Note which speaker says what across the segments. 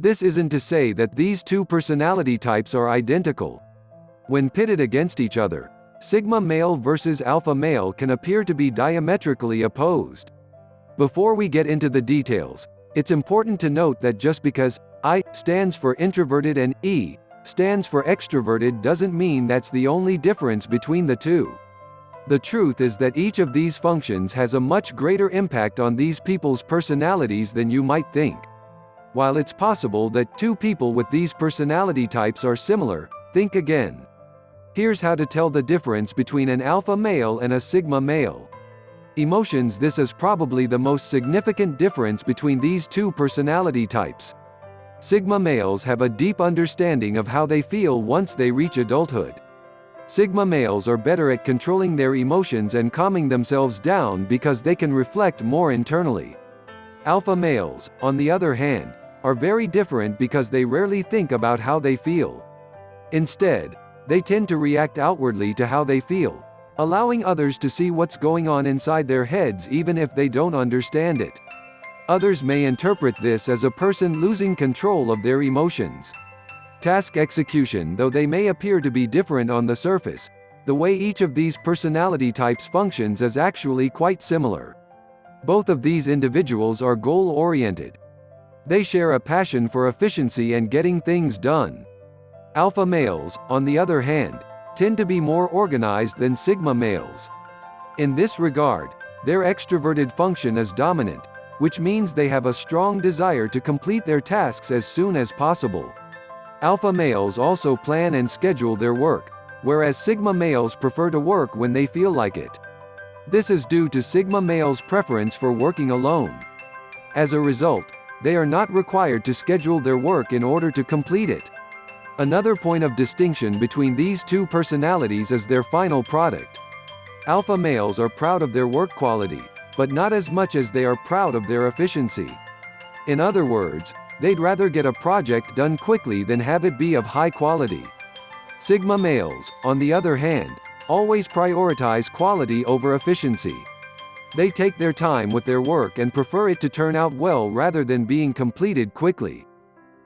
Speaker 1: This isn't to say that these two personality types are identical. When pitted against each other, sigma male versus alpha male can appear to be diametrically opposed. Before we get into the details, it's important to note that just because I stands for introverted and E stands for extroverted doesn't mean that's the only difference between the two. The truth is that each of these functions has a much greater impact on these people's personalities than you might think. While it's possible that two people with these personality types are similar, think again. Here's how to tell the difference between an alpha male and a sigma male. Emotions. This is probably the most significant difference between these two personality types. Sigma males have a deep understanding of how they feel once they reach adulthood. Sigma males are better at controlling their emotions and calming themselves down because they can reflect more internally. Alpha males, on the other hand, are very different because they rarely think about how they feel. Instead, they tend to react outwardly to how they feel, allowing others to see what's going on inside their heads even if they don't understand it. Others may interpret this as a person losing control of their emotions. Task execution. Though they may appear to be different on the surface, the way each of these personality types functions is actually quite similar. Both of these individuals are goal-oriented. They share a passion for efficiency and getting things done. Alpha males, on the other hand, tend to be more organized than sigma males. In this regard, their extroverted function is dominant, which means they have a strong desire to complete their tasks as soon as possible. Alpha males also plan and schedule their work, whereas sigma males prefer to work when they feel like it. This is due to sigma males' preference for working alone. As a result, they are not required to schedule their work in order to complete it. Another point of distinction between these two personalities is their final product. Alpha males are proud of their work quality, but not as much as they are proud of their efficiency. In other words, they'd rather get a project done quickly than have it be of high quality. Sigma males, on the other hand, always prioritize quality over efficiency. They take their time with their work and prefer it to turn out well rather than being completed quickly.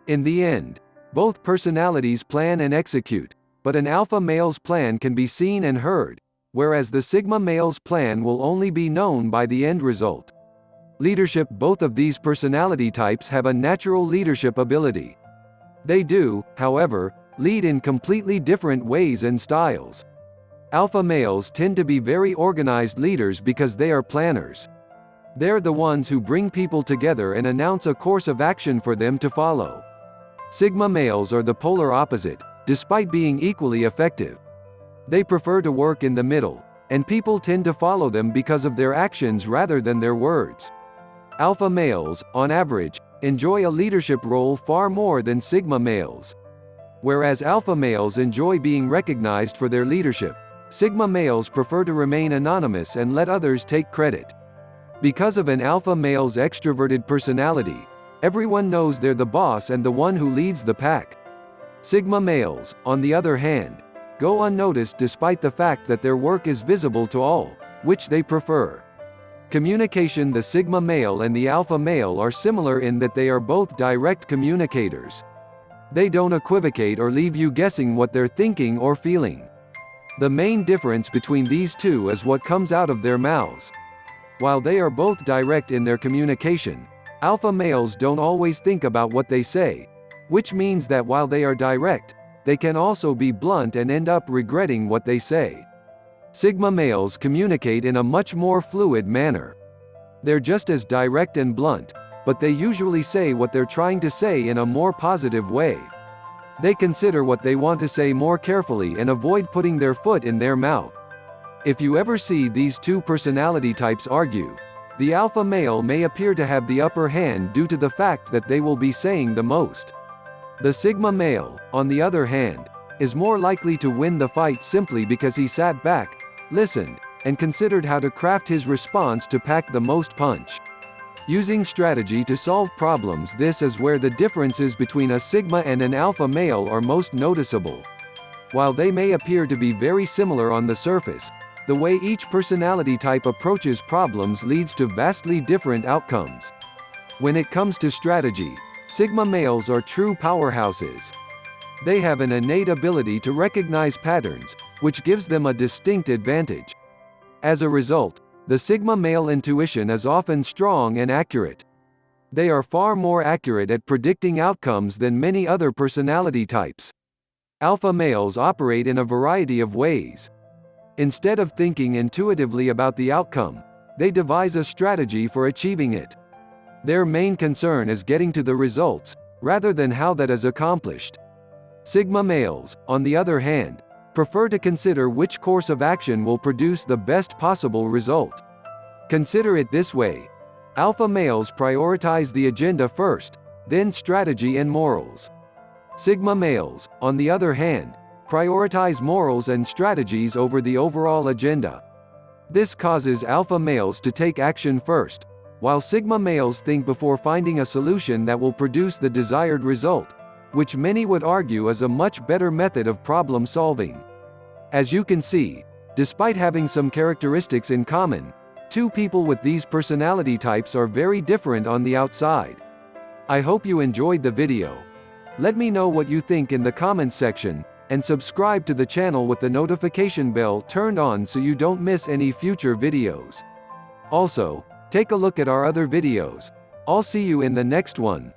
Speaker 1: In the end, both personalities plan and execute, but an alpha male's plan can be seen and heard, whereas the sigma male's plan will only be known by the end result. Leadership. Both of these personality types have a natural leadership ability. They do, however, lead in completely different ways and styles. Alpha males tend to be very organized leaders because they are planners. They're the ones who bring people together and announce a course of action for them to follow. Sigma males are the polar opposite, despite being equally effective. They prefer to work in the middle, and people tend to follow them because of their actions rather than their words. Alpha males, on average, enjoy a leadership role far more than sigma males. Whereas alpha males enjoy being recognized for their leadership, sigma males prefer to remain anonymous and let others take credit. Because of an alpha male's extroverted personality, everyone knows they're the boss and the one who leads the pack. Sigma males, on the other hand, go unnoticed despite the fact that their work is visible to all, which they prefer. Communication. The sigma male and the alpha male are similar in that they are both direct communicators. They don't equivocate or leave you guessing what they're thinking or feeling. The main difference between these two is what comes out of their mouths. While they are both direct in their communication, alpha males don't always think about what they say, which means that while they are direct, they can also be blunt and end up regretting what they say. Sigma males communicate in a much more fluid manner. They're just as direct and blunt, but they usually say what they're trying to say in a more positive way. They consider what they want to say more carefully and avoid putting their foot in their mouth. If you ever see these two personality types argue, the alpha male may appear to have the upper hand due to the fact that they will be saying the most. The sigma male, on the other hand, is more likely to win the fight simply because he sat back, listened, and considered how to craft his response to pack the most punch. Using strategy to solve problems. This is where the differences between a sigma and an alpha male are most noticeable. While they may appear to be very similar on the surface, the way each personality type approaches problems leads to vastly different outcomes. When it comes to strategy, Sigma males are true powerhouses. They have an innate ability to recognize patterns, which gives them a distinct advantage. As a result, the Sigma male intuition is often strong and accurate. They are far more accurate at predicting outcomes than many other personality types. Alpha males operate in a variety of ways. Instead of thinking intuitively about the outcome, they devise a strategy for achieving it. Their main concern is getting to the results, rather than how that is accomplished. Sigma males, on the other hand, prefer to consider which course of action will produce the best possible result. Consider it this way. Alpha males prioritize the agenda first, then strategy and morals. Sigma males, on the other hand, prioritize morals and strategies over the overall agenda. This causes alpha males to take action first, while Sigma males think before finding a solution that will produce the desired result, which many would argue is a much better method of problem solving. As you can see, despite having some characteristics in common, two people with these personality types are very different on the outside. I hope you enjoyed the video. Let me know what you think in the comments section, and subscribe to the channel with the notification bell turned on so you don't miss any future videos. Also, take a look at our other videos. I'll see you in the next one.